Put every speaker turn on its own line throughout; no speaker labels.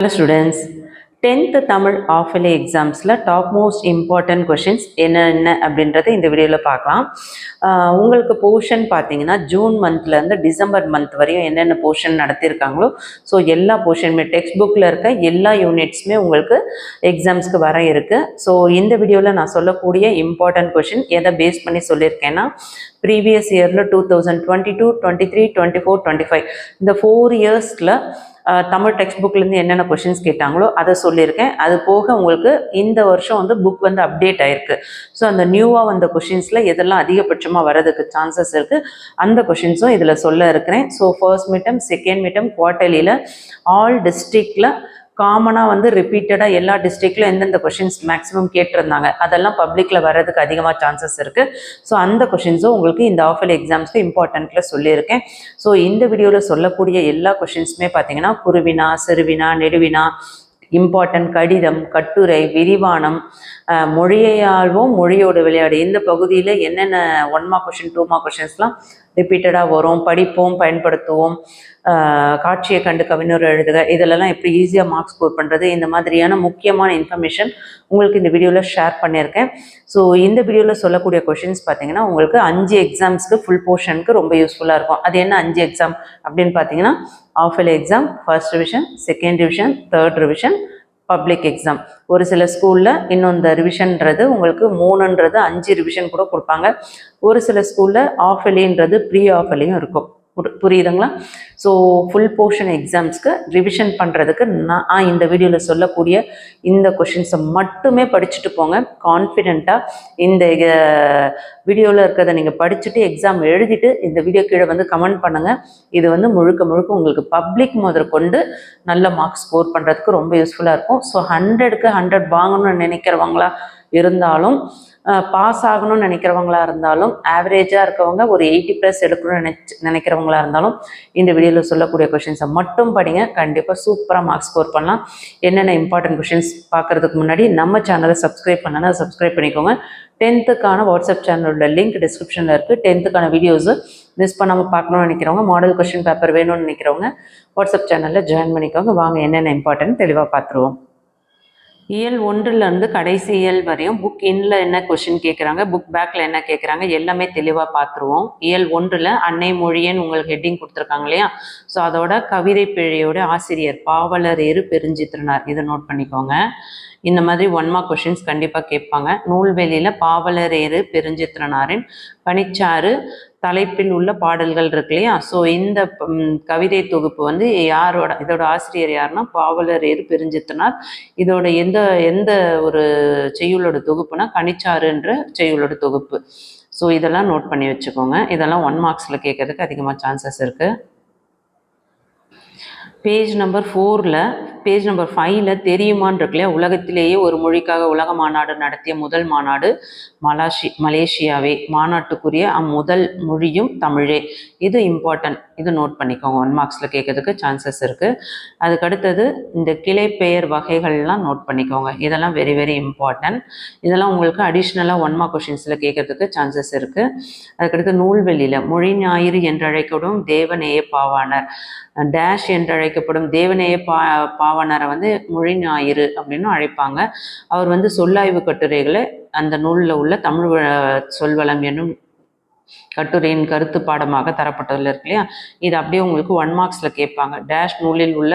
Hello students, 10th Tamil half yearly எக்ஸாம்ஸில் top most important questions என்னென்ன அப்படின்றத இந்த வீடியோவில் பார்க்கலாம். உங்களுக்கு போர்ஷன் பார்த்தீங்கன்னா ஜூன் மந்த்லேருந்து டிசம்பர் மந்த் வரையும் என்னென்ன போர்ஷன் நடத்தியிருக்காங்களோ ஸோ எல்லா போர்ஷனுமே டெக்ஸ்ட் புக்கில் இருக்க எல்லா யூனிட்ஸுமே உங்களுக்கு எக்ஸாம்ஸ்க்கு வர இருக்குது. ஸோ இந்த வீடியோவில் நான் சொல்லக்கூடிய இம்பார்ட்டன்ட் கொஷின் எதை பேஸ் பண்ணி சொல்லியிருக்கேன்னா ப்ரீவியஸ் இயரில் 2022, 23, 24, 25 இந்த 4 இயர்ஸில் தமிழ் டெக்ஸ்ட் புக்லேருந்து என்னென்ன கொஷின்ஸ் கேட்டாங்களோ அதை சொல்லியிருக்கேன். அது போக உங்களுக்கு இந்த வருஷம் புக் அப்டேட் ஆயிருக்கு. ஸோ அந்த நியூவாக வந்த கொஷின்ஸில் எதெல்லாம் அதிகபட்சமாக வரதுக்கு சான்சஸ் இருக்குது அந்த கொஷின்ஸும் இதில் சொல்ல இருக்கிறேன். So first midterm, second midterm, குவார்ட்டர்லியில் ஆல் டிஸ்ட்ரிக்டில் காமனாக ரிப்பீட்டடாக எல்லா டிஸ்ட்ரிக்ட்லையும் எந்தெந்த கொஷின்ஸ் மேக்ஸிமம் கேட்டிருந்தாங்க அதெல்லாம் பப்ளிக்கில் வர்றதுக்கு அதிகமாக சான்சஸ் இருக்குது. ஸோ அந்த கொஷின்ஸும் உங்களுக்கு இந்த ஆஃபலி எக்ஸாம்ஸ்க்கு இம்பார்ட்டண்ட்டில் சொல்லியிருக்கேன். ஸோ இந்த வீடியோவில் சொல்லக்கூடிய எல்லா கொஷின்ஸுமே பார்த்தீங்கன்னா குருவினா, சிறுவினா, நெடுவினா, இம்பார்ட்டன்ட், கடிதம், கட்டுரை, விரிவானம், மொழியால்வோம் மொழியோடு விளையாடு இந்த பகுதியில் என்னென்ன 1 மார்க் கொஷின் 2 மார்க் கொஷின்ஸ்லாம் ரிப்பீட்டடாக வரும், படிப்போம், பயன்படுத்துவோம், காட்சியை கண்டு கவிஞர் எழுதுக, இதிலெல்லாம் எப்படி ஈஸியாக மார்க் ஸ்கோர் பண்ணுறது, இந்த மாதிரியான முக்கியமான இன்ஃபர்மேஷன் உங்களுக்கு இந்த வீடியோவில் ஷேர் பண்ணியிருக்கேன். ஸோ இந்த வீடியோவில் சொல்லக்கூடிய கொஷின்ஸ் பார்த்தீங்கன்னா உங்களுக்கு 5 எக்ஸாம்ஸ்க்கு ஃபுல் போர்ஷனுக்கு ரொம்ப யூஸ்ஃபுல்லாக இருக்கும். அது என்ன 5 எக்ஸாம் அப்படின்னு பார்த்தீங்கன்னா half yearly exam, first revision, second revision, third revision, public exam. ஒரு சில ஸ்கூலில் இன்னும் இந்த ரிவிஷன்றது உங்களுக்கு 3ன்றது 5 ரிவிஷன் கூட கொடுப்பாங்க. ஒரு சில ஸ்கூலில் ஆஃபலின்றது ப்ரீ ஆஃபலியும் இருக்கும். புரியுதுங்களா? ஸோ ஃபுல் போர்ஷன் எக்ஸாம்ஸ்க்கு ரிவிஷன் பண்ணுறதுக்கு நான் இந்த வீடியோவில் சொல்லக்கூடிய இந்த கொஷின்ஸை மட்டுமே படிச்சுட்டு போங்க. கான்ஃபிடெண்ட்டாக இந்த வீடியோவில் இருக்கிறத நீங்கள் படிச்சுட்டு எக்ஸாம் எழுதிட்டு இந்த வீடியோ கீழே கமெண்ட் பண்ணுங்கள். இது முழுக்க முழுக்க உங்களுக்கு பப்ளிக் முதற்கொண்டு நல்ல மார்க்ஸ் ஸ்கோர் பண்ணுறதுக்கு ரொம்ப யூஸ்ஃபுல்லாக இருக்கும். ஸோ 100க்கு 100 வாங்கணும்னு நினைக்கிறவங்களா இருந்தாலும், பாஸ் ஆகணும்னு நினைக்கிறவங்களா இருந்தாலும், ஆவரேஜாக இருக்கவங்க ஒரு 80+ எடுக்கணும்னு நினைக்கிறவங்களா இருந்தாலும் இந்த வீடியோவில் சொல்லக்கூடிய கொஷின்ஸை மட்டும் படிங்க. கண்டிப்பாக சூப்பராக மார்க்ஸ் ஸ்கோர் பண்ணலாம். என்னென்ன இம்பார்ட்டன்ட் கொஷின்ஸ் பார்க்குறதுக்கு முன்னாடி நம்ம சேனலை சப்ஸ்கிரைப் பண்ணனா சப்ஸ்கிரைப் பண்ணிக்கோங்க. 10த்துக்கான வாட்ஸ்அப் சேனலோட லிங்க் டிஸ்கிரிப்ஷனில் இருக்குது. 10த்துக்கான வீடியோஸு மிஸ் பண்ணாமல் பார்க்கணும்னு நினைக்கிறவங்க, மாடல் கொஷின் பேப்பர் வேணும்னு நினைக்கிறவங்க வாட்ஸ்அப் சேனலில் ஜாயின் பண்ணிக்கோங்க. வாங்க என்னென்ன இம்பார்ட்டன்ட் தெளிவாக பார்த்துருவோம். இயல் 1லேருந்து கடைசி இயல் வரையும் புக் இன்ல என்ன கொஷின் கேட்குறாங்க, புக் பேக்கில் என்ன கேட்குறாங்க எல்லாமே தெளிவாக பார்த்துருவோம். இயல் 1ல் அன்னை மொழியன்னு உங்களுக்கு ஹெட்டிங் கொடுத்துருக்காங்க இல்லையா? ஸோ அதோட கவிதை பிழையோட ஆசிரியர் பாவலர் ஏறு பெருஞ்சித்திரனார், இதை நோட் பண்ணிக்கோங்க. இந்த மாதிரி 1 மார்க் கொஷின்ஸ் கண்டிப்பாக கேட்பாங்க. நூல்வெளியில் பாவலர் ஏறு பெருஞ்சித்திரனாரின் பனிச்சாறு தலைப்பில் உள்ள பாடல்கள் இருக்கு இல்லையா? ஸோ இந்த கவிதை தொகுப்பு யாரோட, இதோட ஆசிரியர் யாருன்னா பாவலர் ஏறு பெருஞ்சித்திரனார். இதோட எந்த ஒரு செய்யுளோட தொகுப்புனா கனிச்சாறுன்ற செய்யுளோட தொகுப்பு. ஸோ இதெல்லாம் நோட் பண்ணி வச்சுக்கோங்க. இதெல்லாம் 1 மார்க்ஸில் கேட்கறதுக்கு அதிகமாக சான்சஸ் இருக்குது. பேஜ் நம்பர் 4ல், பேஜ் நம்பர் 5ல் தெரியுமான்னு இருக்கு இல்லையா? உலகத்திலேயே ஒரு மொழிக்காக உலக மாநாடு நடத்திய முதல் மாநாடு மலேசியாவே. மாநாட்டுக்குரிய அம்முதல் மொழியும் தமிழே. இது இம்பார்ட்டன்ட், இது நோட் பண்ணிக்கோங்க. 1 மார்க்ஸில் கேட்கறதுக்கு சான்சஸ் இருக்குது. அதுக்கடுத்தது இந்த கிளை பெயர் வகைகள்லாம் நோட் பண்ணிக்கோங்க. இதெல்லாம் வெரி வெரி இம்பார்ட்டன்ட். இதெல்லாம் உங்களுக்கு அடிஷ்னலாக 1 மார்க் கொஷின்ஸில் கேட்கறதுக்கு சான்சஸ் இருக்குது. அதுக்கடுத்து நூல்வெளியில் மொழி ஞாயிறு என்றழைக்கப்படும் தேவநேய பாவாணர், டேஷ் என்றழைக்கப்படும் தேவநேய பாவாணரை மொழி ஞாயிறு அப்படின்னு அழைப்பாங்க. அவர் சொல்லாய்வு கட்டுரைகளை அந்த நூலில் உள்ள தமிழ் சொல்வளம் என்னும் கட்டுரையின் கருத்து பாடமாக தரப்பட்டதில் இருக்கு இல்லையா? இது அப்படியே உங்களுக்கு 1 மார்க்ஸில் கேட்பாங்க. டேஷ் நூலில் உள்ள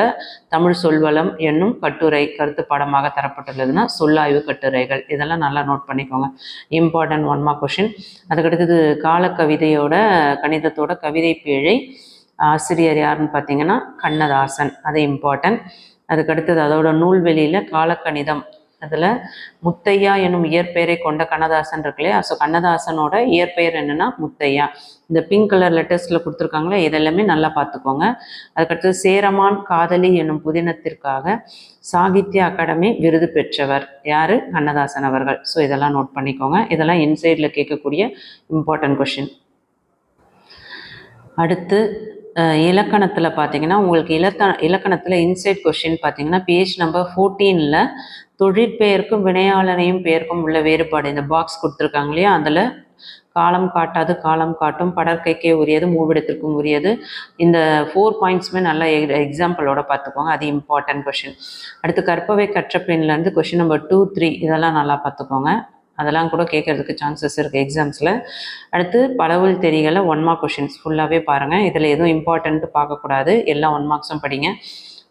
தமிழ் சொல்வளம் என்னும் கட்டுரை கருத்து பாடமாக தரப்பட்டுள்ளதுன்னா சொல்லாய்வு கட்டுரைகள். இதெல்லாம் நல்லா நோட் பண்ணிக்கோங்க. Important 1 mark question. அதுக்கடுத்தது காலக்கவிதையோட கணிதத்தோட கவிதை பிழை ஆசிரியர் யாருன்னு பார்த்தீங்கன்னா கண்ணதாசன், அது இம்பார்ட்டன்ட். அதுக்கடுத்தது அதோட நூல்வெளியில் காலக்கணிதம், அதில் முத்தையா என்னும் இயற்பெயரை கொண்ட கண்ணதாசன் இருக்கு இல்லையா? ஸோ கண்ணதாசனோட இயற்பெயர் என்னென்னா முத்தையா. இந்த பிங்க் கலர் லெட்டர்ஸில் கொடுத்துருக்காங்களே இதெல்லாமே நல்லா பார்த்துக்கோங்க. அதுக்கடுத்தது சேரமான் காதலி என்னும் புதினத்திற்காக சாகித்ய அகாடமி விருது பெற்றவர் யார்? கண்ணதாசன் அவர்கள். ஸோ இதெல்லாம் நோட் பண்ணிக்கோங்க. இதெல்லாம் இன்சைடில் கேட்கக்கூடிய இம்பார்ட்டன்ட் கொஷின். அடுத்து இலக்கணத்தில் பார்த்தீங்கன்னா உங்களுக்கு இலக்கணத்தில் இன்சைட் கொஷின் பார்த்தீங்கன்னா பேஜ் நம்பர் 14ல் தொழிற்பெயர்க்கும் வினையாளனையும் பெயர்க்கும் உள்ள வேறுபாடு இந்த பாக்ஸ் கொடுத்துருக்காங்க இல்லையா? அதில் காலம் காட்டாது காலம் காட்டும், படற்கைக்கே உரியது, மூவிடத்திற்கும் உரியது. இந்த 4 பாயிண்ட்ஸுமே நல்லா எக்ஸாம்பிளோட பார்த்துக்கோங்க, அது இம்பார்ட்டன்ட் கொஷின். அடுத்து கற்பவை கற்ற பின்லேருந்து கொஷின் நம்பர் 2, 3 இதெல்லாம் நல்லா பார்த்துக்கோங்க. அதெல்லாம் கூட கேட்கறதுக்கு சான்சஸ் இருக்குது எக்ஸாம்ஸில். அடுத்து பலவுள் தெரிகளை 1 மார்க் கொஷின்ஸ் ஃபுல்லாகவே பாருங்கள். இதில் எதுவும் இம்பார்ட்டன்ட்டு பார்க்கக்கூடாது, எல்லா 1 மார்க்ஸும் படிங்க.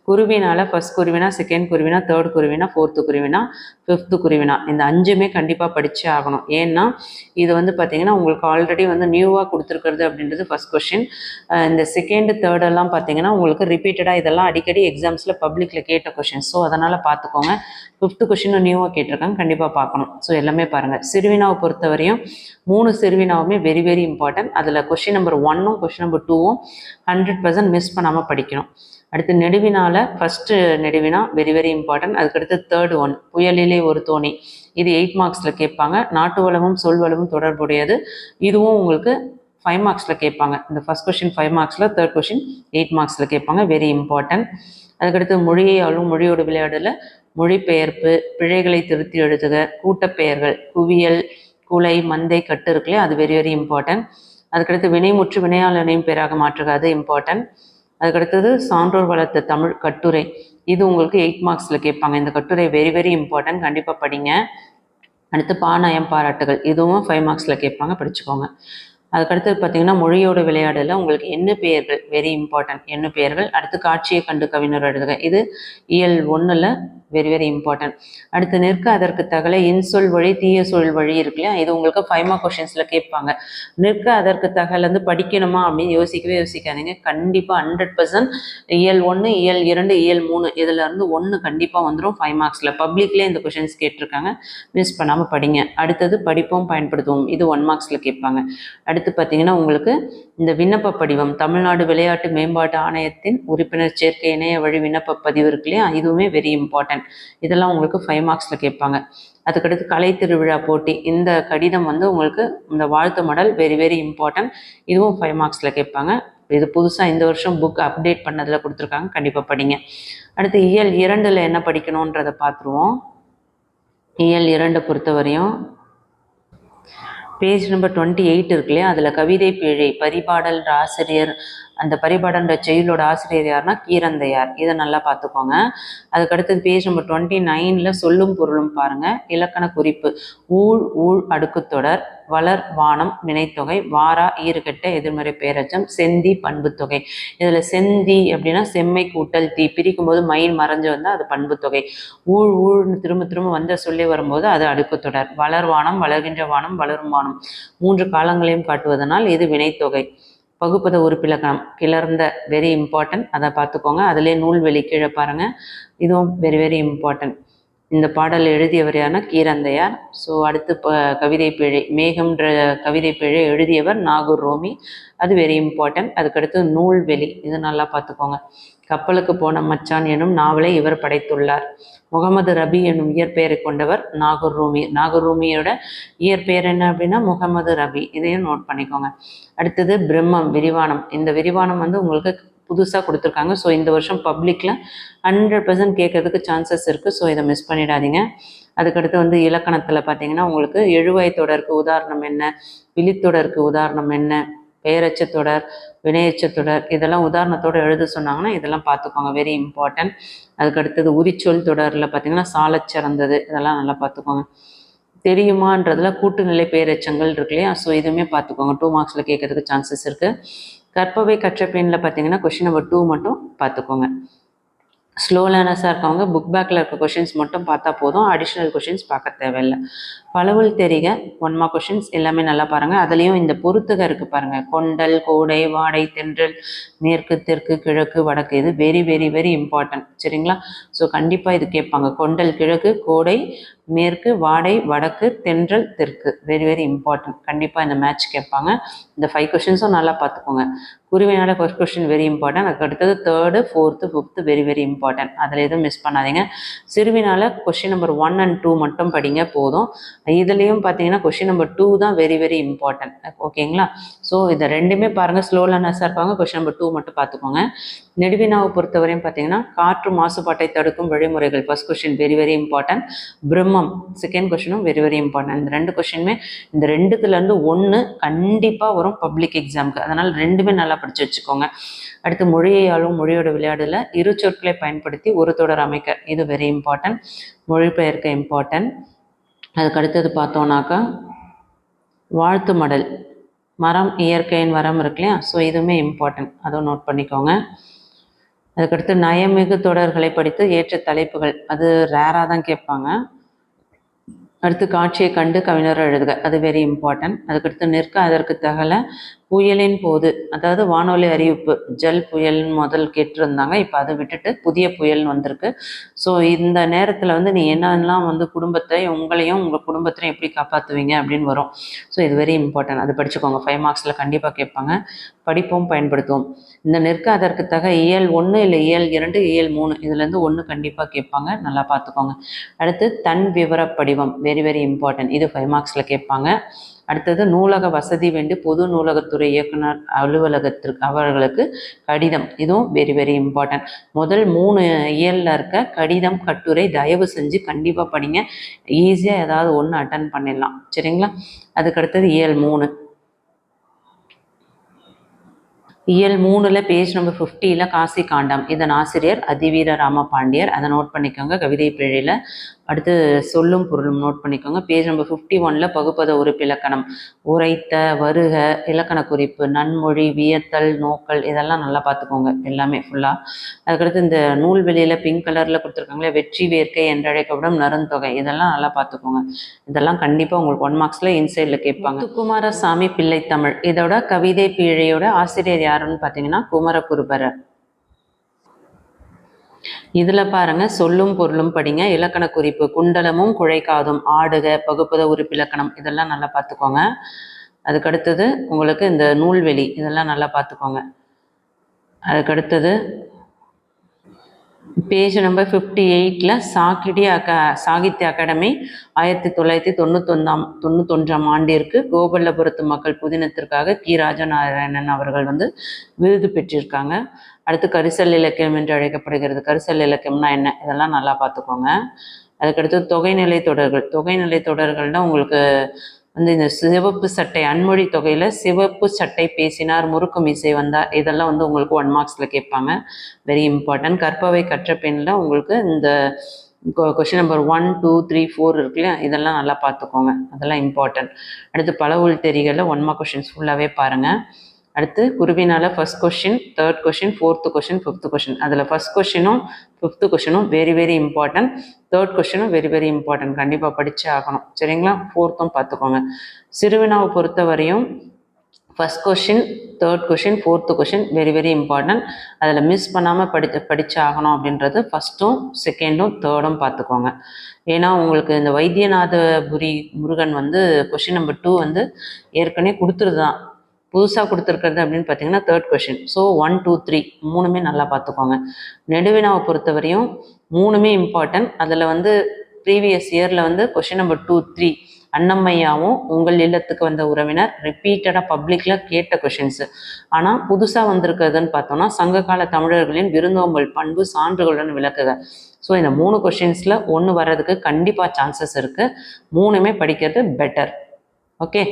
குருவினால் ஃபஸ்ட் குருவினா, செகண்ட் குருவினா, தேர்ட் குருவினா, ஃபோர்த்து குருவினா, ஃபிஃப்த்து குருவினா, இந்த 5மே கண்டிப்பாக படித்தே ஆகணும். ஏன்னா இது வந்து பார்த்திங்கன்னா உங்களுக்கு ஆல்ரெடி வந்து நியூவாக கொடுத்துருக்கிறது அப்படின்றது ஃபஸ்ட் கொஷின். இந்த செகண்டு தேர்டெல்லாம் பார்த்திங்கன்னா உங்களுக்கு ரிப்பீட்டடாக இதெல்லாம் அடிக்கடி எக்ஸாம்ஸில் பப்ளிக்கில் கேட்ட கொஷின். ஸோ அதனால் பார்த்துக்கோங்க. ஃபிஃப்த்து கொஷினும் நியூவாக கேட்டிருக்காங்க, கண்டிப்பாக பார்க்கணும். ஸோ எல்லாமே பாருங்கள். சிறுவினாவை பொறுத்தவரையும் 3 சிறுவினாவுமே வெரி வெரி இம்பார்ட்டன்ட். அதில் கொஷின் நம்பர் 1ம் கொஷின் நம்பர் 2ம் 100% மிஸ் பண்ணாமல் படிக்கணும். அடுத்து நெடுவினால ஃபஸ்ட்டு நெடுவினா வெரி வெரி இம்பார்ட்டன்ட். அதுக்கடுத்து தேர்ட் ஒன் புயலிலே ஒரு தோணி, இது 8 மார்க்ஸில் கேட்பாங்க. நாட்டு வளமும் சொல் வளமும் தொடர்புடையது, இதுவும் உங்களுக்கு 5 மார்க்ஸில் கேட்பாங்க. இந்த ஃபஸ்ட் கொஷின் 5 மார்க்ஸில், தேர்ட் கொஷின் 8 மார்க்ஸில் கேட்பாங்க, வெரி இம்பார்ட்டன்ட். அதுக்கடுத்து மொழியை ஆளும் மொழியோட விளையாடல மொழிபெயர்ப்பு, பிழைகளை திருத்தி எழுதுக, கூட்டப்பெயர்கள், குவியல், குலை, மந்தை, கட்டு இருக்குல்லையே, அது வெரி வெரி இம்பார்ட்டன்ட். அதுக்கடுத்து வினைமுற்று வினையாளனையும் பேராக மாற்றுக, அது இம்பார்ட்டன்ட். அதுக்கடுத்தது சான்றோர் வளர்த்த தமிழ் கட்டுரை, இது உங்களுக்கு 8 மார்க்ஸில் கேட்பாங்க. இந்த கட்டுரை வெரி வெரி இம்பார்ட்டன்ட், கண்டிப்பாக படிங்க. அடுத்து பாநயம் பாராட்டுகள், இதுவும் 5 மார்க்ஸில் கேட்பாங்க, படிச்சுக்கோங்க. அதுக்கடுத்து பார்த்தீங்கன்னா மொழியோட விளையாடல உங்களுக்கு எண்ணு பெயர்கள் வெரி இம்பார்ட்டன்ட், எண்ணு பெயர்கள். அடுத்து காட்சியை கண்டு கவிஞர் எழுதுக, இது இயல் 1ல் வெரி வெரி இம்பார்ட்டன்ட். அடுத்து நிற்க அதற்கு தகவலை இன்சொல் வழி தீய சொல் வழி இருக்கு இல்லையா, இது உங்களுக்கு 5 மார்க் கொஷின்ஸில் கேட்பாங்க. நிற்க அதற்கு தகவல் வந்து படிக்கணுமா அப்படின்னு யோசிக்காதீங்க. கண்டிப்பாக 100% இயல் 1, இயல் 2, இயல் 3 இதில் இருந்து 1 கண்டிப்பாக வந்துடும் 5 மார்க்ஸில். பப்ளிக்லேயே இந்த கொஷின்ஸ் கேட்டிருக்காங்க, மிஸ் பண்ணாமல் படிங்க. அடுத்தது படிப்போம் பயன்படுத்துவோம், இது 1 மார்க்ஸில் கேட்பாங்க. அடுத்து பார்த்தீங்கன்னா உங்களுக்கு இந்த விண்ணப்ப படிவம், தமிழ்நாடு விளையாட்டு மேம்பாட்டு ஆணையத்தின் உறுப்பினர் சேர்க்கை இணைய வழி விண்ணப்ப பதிவு இருக்கு இல்லையா, இதுவுமே வெரி இம்பார்ட்டன்ட். இதெல்லாம் உங்களுக்கு 5 மார்க்ஸில் கேட்பாங்க. அதுக்கடுத்து கலை திருவிழா போட்டி, இந்த கடிதம் வந்து உங்களுக்கு இந்த வாழ்த்து மடல் வெரி வெரி இம்பார்ட்டன்ட், இதுவும் 5 மார்க்ஸில் கேட்பாங்க. இது புதுசாக இந்த வருஷம் புக் அப்டேட் பண்ணதில் கொடுத்துருக்காங்க, கண்டிப்பாக படிங்க. அடுத்து இயல் 2ல் என்ன படிக்கணுன்றதை பார்த்துருவோம். இயல் 2 பொறுத்தவரையும் பேஜ் நம்பர் 28 இருக்கு இல்லையா, அதில் கவிதை பிழை, பரிபாடல் ஆசிரியர், அந்த பரிபாடன்ற செயலோட ஆசிரியர் யாருன்னா கீரந்தையார், இதை நல்லா பார்த்துக்கோங்க. அதுக்கடுத்தது பேஜ் நம்பர் 29ல் சொல்லும் பொருளும் பாருங்கள். இலக்கண குறிப்பு, ஊழ் அடுக்குத்தொடர், வளர் வானம் வினைத்தொகை, வாரா ஈறுகெட்ட எதிர்மறை பேரச்சம், செந்தி பண்புத்தொகை. இதில் செந்தி அப்படின்னா செம்மை கூட்டல் தீ, பிரிக்கும் போது மயில் மறைஞ்சு வந்தால் அது பண்புத்தொகை. ஊழ்னு திரும்ப திரும்ப வந்த சொல்லி வரும்போது அது அடுக்குத்தொடர். வளர் வானம், வளர்கின்ற வானம், வளரும் வானம், 3 காலங்களையும் காட்டுவதனால் இது வினைத்தொகை. பகுப்பத உறுப்பிலக்கணம், கிளர்ந்த வெரி இம்பார்ட்டன்ட், அதை பார்த்துக்கோங்க. அதிலே நூல்வெளி கீழே பாருங்கள், இதுவும் வெரி வெரி இம்பார்ட்டன்ட். இந்த பாடல் எழுதியவர் யாருன்னா கீரந்தையார். ஸோ அடுத்து கவிதை பிழை, மேகம்ன்ற கவிதை பிழை எழுதியவர் நாகூர் ரோமி, அது வெரி இம்பார்ட்டன்ட். அதுக்கடுத்து நூல்வெளி, இது நல்லா பார்த்துக்கோங்க. கப்பலுக்கு போன மச்சான் எனும் நாவலை இவர் படைத்துள்ளார். முகமது ரபி என்னும் இயற்பெயரை கொண்டவர் நாகூர் ரூமி. நாகூர் ரூமியோட இயற்பெயர் என்ன அப்படின்னா முகமது ரபி, இதையும் நோட் பண்ணிக்கோங்க. அடுத்தது பிரம்மம் விரிவானம், இந்த விரிவானம் வந்து உங்களுக்கு புதுசாக கொடுத்துருக்காங்க. ஸோ இந்த வருஷம் பப்ளிக்கில் 100% கேட்கறதுக்கு சான்சஸ் இருக்குது. ஸோ இதை மிஸ் பண்ணிடாதீங்க. அதுக்கடுத்து வந்து இலக்கணத்தில் பார்த்தீங்கன்னா உங்களுக்கு எழுவாய் தொடருக்கு உதாரணம் என்ன, விழித்தொடருக்கு உதாரணம் என்ன, பெயரச்சத்தொடர், வினையச்சத்தொடர், இதெல்லாம் உதாரணத்தோடு எழுத சொன்னாங்கன்னா இதெல்லாம் பார்த்துக்கோங்க, வெரி இம்பார்ட்டன்ட். அதுக்கடுத்தது உரிச்சொல் தொடரில் பார்த்தீங்கன்னா சாலச் சிறந்தது, இதெல்லாம் நல்லா பார்த்துக்கோங்க. தெரியுமான்றதுல கூட்டுநிலை பெயரெச்சங்கள் இருக்கு இல்லையா, ஸோ இதுவுமே பார்த்துக்கோங்க, 2 மார்க்ஸில் கேட்கறதுக்கு சான்சஸ் இருக்குது. கற்பவை கற்ற பின்னில் பார்த்தீங்கன்னா கொஷின் நம்பர் 2 மட்டும் பார்த்துக்கோங்க. ஸ்லோ லேர்னர்ஸாக இருக்கவங்க புக் பேக்கில் இருக்க கொஷின்ஸ் மட்டும் பார்த்தா போதும், அடிஷ்னல் கொஷின்ஸ் பார்க்க தேவையில்லை. பலவுள் தெரிக 1 மார்க் கொஷின்ஸ் எல்லாமே நல்லா பாருங்கள். அதுலேயும் இந்த பொறுத்துக இருக்குது பாருங்கள், கொண்டல், கோடை, வாடை, தென்றல், மேற்கு, தெற்கு, கிழக்கு, வடக்கு, இது வெரி வெரி வெரி இம்பார்ட்டன்ட், சரிங்களா. ஸோ கண்டிப்பாக இது கேட்பாங்க. கொண்டல் கிழக்கு, கோடை மேற்கு, வாடை வடக்கு, தென்றல் தெற்கு, வெரி வெரி இம்பார்ட்டன்ட். கண்டிப்பாக இந்த மேட்ச் கேட்பாங்க. இந்த 5 கொஷின்ஸும் நல்லா பார்த்துக்கோங்க. குருவினால ஃபர்ஸ்ட் கொஸ்டின் வெரி இம்பார்ட்டன்ட். அதுக்கு அடுத்தது third, fourth, fifth very very important. அதில் எதுவும் மிஸ் பண்ணாதீங்க. சிறுவினால கொஸ்டின் நம்பர் 1 and 2 மட்டும் படிங்க போதும். இதுலேயும் பார்த்தீங்கன்னா கொஸ்டின் நம்பர் 2 தான் வெரி வெரி இம்பார்ட்டன்ட். ஓகேங்களா? ஸோ இதை ரெண்டுமே பாருங்கள், ஸ்லோ லேர்னர்ஸாக இருப்பாங்க. கொஸ்டின் நம்பர் 2 மட்டும் பார்த்துக்கோங்க. நெடுவினாவை பொறுத்தவரையும் பார்த்தீங்கன்னா காற்று மாசுபாட்டை தடுக்கும் வழிமுறைகள் first question very very important. பிரம்மம் செகண்ட் கொஸ்டினும் வெரி வெரி இம்பார்ட்டன்ட். இந்த ரெண்டு கொஸ்டினுமே இந்த ரெண்டுத்துலேருந்து ஒன்று கண்டிப்பாக வரும் பப்ளிக் எக்ஸாமுக்கு. அதனால் ரெண்டுமே நல்லா படித்து வச்சுக்கோங்க. அடுத்து மொழியாலும் மொழியோட விளையாடல இரு சொற்களை பயன்படுத்தி ஒரு தொடர் அமைக்க, இது வெரி இம்பார்ட்டன்ட். மொழிபெயர்க்க இம்பார்ட்டன்ட். அதுக்கு அடுத்தது பார்த்தோன்னாக்கா வாழ்த்து மடல், மரம் இயற்கையின் வரம் இருக்கு இல்லையா, ஸோ இதுவுமே இம்பார்ட்டன்ட், அதுவும் நோட் பண்ணிக்கோங்க. அதுக்கடுத்து நயமிகு தொடர்களை படித்து ஏற்ற தலைப்புகள், அது ரேராக தான் கேட்பாங்க. அடுத்து காட்சியை கண்டு கவிஞர் எழுதுக, அது வெரி இம்பார்ட்டன்ட். அதுக்கடுத்து நிற்க அதற்கு தகல புயலின் போது, அதாவது வானொலி அறிவிப்பு ஜல் புயல்னு முதல் கேட்டிருந்தாங்க, இப்போ அதை விட்டுட்டு புதிய புயல்னு வந்திருக்கு. ஸோ இந்த நேரத்தில் வந்து நீ என்னெல்லாம் வந்து குடும்பத்தை உங்களையும் உங்கள் குடும்பத்தையும் எப்படி காப்பாற்றுவீங்க அப்படின்னு வரும். ஸோ இது வெரி இம்பார்ட்டன்ட், அது படிச்சுக்கோங்க. 5 மார்க்ஸில் கண்டிப்பாக கேட்பாங்க. படிப்போம் பயன்படுத்துவோம். இந்த நிற்க அதற்கு தக இயல் 1 இல்லை இயல் 2 இயல் 3 இதுலேருந்து 1 கண்டிப்பாக கேட்பாங்க, நல்லா பார்த்துக்கோங்க. அடுத்து தன் விவர படிவம் வெரி வெரி இம்பார்ட்டன்ட், இது 5 மார்க்ஸில் கேட்பாங்க. அடுத்தது நூலக வசதி வேண்டி பொது நூலகத்துறை இயக்குனர் அலுவலகத்திற்கு அவர்களுக்கு கடிதம், இதுவும் வெரி வெரி இம்பார்ட்டன்ட். முதல் 3 இயலில் இருக்க கடிதம் கட்டுரை தயவு செஞ்சு கண்டிப்பாக படிங்க. ஈஸியாக ஏதாவது ஒன்று அட்டன் பண்ணிடலாம், சரிங்களா? அதுக்கடுத்தது இயல் 3. இயல் 3ல் பேஜ் நம்பர் 50ல் காசி காண்டம், இதன் ஆசிரியர் அதிவீர ராமபாண்டியர், அதை நோட் பண்ணிக்கோங்க கவிதை பிழையில். அடுத்து சொல்லும் பொருளும் நோட் பண்ணிக்கோங்க. பேஜ் நம்பர் 51ல் பகுப்பத உறுப்பிலக்கணம், உரைத்த, வருக, இலக்கண குறிப்பு, நன்மொழி, வியத்தல், நோக்கல், இதெல்லாம் நல்லா பார்த்துக்கோங்க எல்லாமே ஃபுல்லாக. அதுக்கடுத்து இந்த நூல்வெளியில் பிங்க் கலரில் கொடுத்துருக்காங்களே வெற்றி வேர்க்கை என்றழைக்கப்படும் நருந்தொகை, இதெல்லாம் நல்லா பார்த்துக்கோங்க. இதெல்லாம் கண்டிப்பாக உங்களுக்கு 1 மார்க்ஸில் இன்சைடில் கேட்பாங்க. முத்துக்குமாரசாமி பிள்ளை தமிழ், இதோட கவிதை பிழையோட ஆசிரியர் யாருன்னு பார்த்தீங்கன்னா குமரகுருபரர். இதில் பாருங்கள் சொல்லும் பொருளும் படிங்க, இலக்கண குறிப்பு குண்டலமும் குழைக்காதும், ஆடுக, பகுப்பத உறுப்பிலக்கணம், இதெல்லாம் நல்லா பார்த்துக்கோங்க. அதுக்கடுத்தது உங்களுக்கு இந்த நூல்வெளி, இதெல்லாம் நல்லா பார்த்துக்கோங்க. அதுக்கடுத்தது பேஜ் நம்பர் 58ல் சாகித்ய அகாடமி 1991ஆம் ஆண்டிற்கு கோபல்லபுரத்து மக்கள் புதினத்திற்காக கி. ராஜநாராயணன் அவர்கள் வந்து விருது பெற்றிருக்காங்க. அடுத்து கரிசல் இலக்கியம் என்று அழைக்கப்படுகிறது. கரிசல் இலக்கியம்னா என்ன, இதெல்லாம் நல்லா பார்த்துக்கோங்க. அதுக்கடுத்து தொகைநிலை தொடர்கள்னால் உங்களுக்கு வந்து இந்த சிவப்பு சட்டை அன்மொழி தொகையில் சிவப்பு சட்டை பேசினார் முறுக்கு மீசை வந்தார், இதெல்லாம் வந்து உங்களுக்கு 1 மார்க்ஸில் கேட்பாங்க, வெரி இம்பார்ட்டன்ட். கற்பவை கற்ற பெண்ணில் உங்களுக்கு இந்த கொஷின் நம்பர் 1, 2, 3, 4 இருக்கு இல்லையா, இதெல்லாம் நல்லா பார்த்துக்கோங்க, அதெல்லாம் இம்பார்ட்டன்ட். அடுத்து பல உள்தெரிகளில் 1 மார்க் கொஷின்ஸ் ஃபுல்லாகவே பாருங்கள். அடுத்து குருவினால் first question, third question, fourth question, fifth question, அதில் ஃபர்ஸ்ட் கொஷினும் ஃபிஃப்த்து கொஷினும் வெரி வெரி இம்பார்ட்டன்ட். தேர்ட் கொஷினும் வெரி வெரி இம்பார்ட்டன்ட், கண்டிப்பாக படித்தே ஆகணும், சரிங்களா? ஃபோர்த்தும் பார்த்துக்கோங்க. சிறுவினாவை பொறுத்த வரையும் first question, third question, fourth question very very important. அதில் மிஸ் பண்ணாமல் படித்து ஆகணும் அப்படின்றது ஃபஸ்ட்டும் செகண்டும் தேர்டும் பார்த்துக்கோங்க. ஏன்னா உங்களுக்கு இந்த வைத்தியநாதபுரி முருகன் வந்து கொஷின் நம்பர் 2 வந்து ஏற்கனவே கொடுத்துருதான், புதுசாக கொடுத்துருக்கிறது அப்படின்னு பார்த்தீங்கன்னா தேர்ட் கொஷின். ஸோ 1, 2, 3 மூணுமே நல்லா பார்த்துக்கோங்க. நெடுவினாவை பொறுத்தவரையும் 3மே இம்பார்ட்டன்ட். அதில் வந்து ப்ரீவியஸ் இயரில் வந்து கொஷின் நம்பர் 2, 3 அன்னம்மையாவும் உங்கள் இல்லத்துக்கு வந்த உறவினர் ரிப்பீட்டடாக பப்ளிக்கில் கேட்ட கொஷின்ஸு. ஆனால் புதுசாக வந்திருக்கிறதுன்னு பார்த்தோம்னா சங்ககால தமிழர்களின் விருந்தோம்பல் பண்பு சான்றுகளுடன் விளக்குக. ஸோ இந்த 3 கொஷின்ஸில் 1 வர்றதுக்கு கண்டிப்பாக சான்சஸ் இருக்குது. 3மே படிக்கிறது பெட்டர், ஓகே?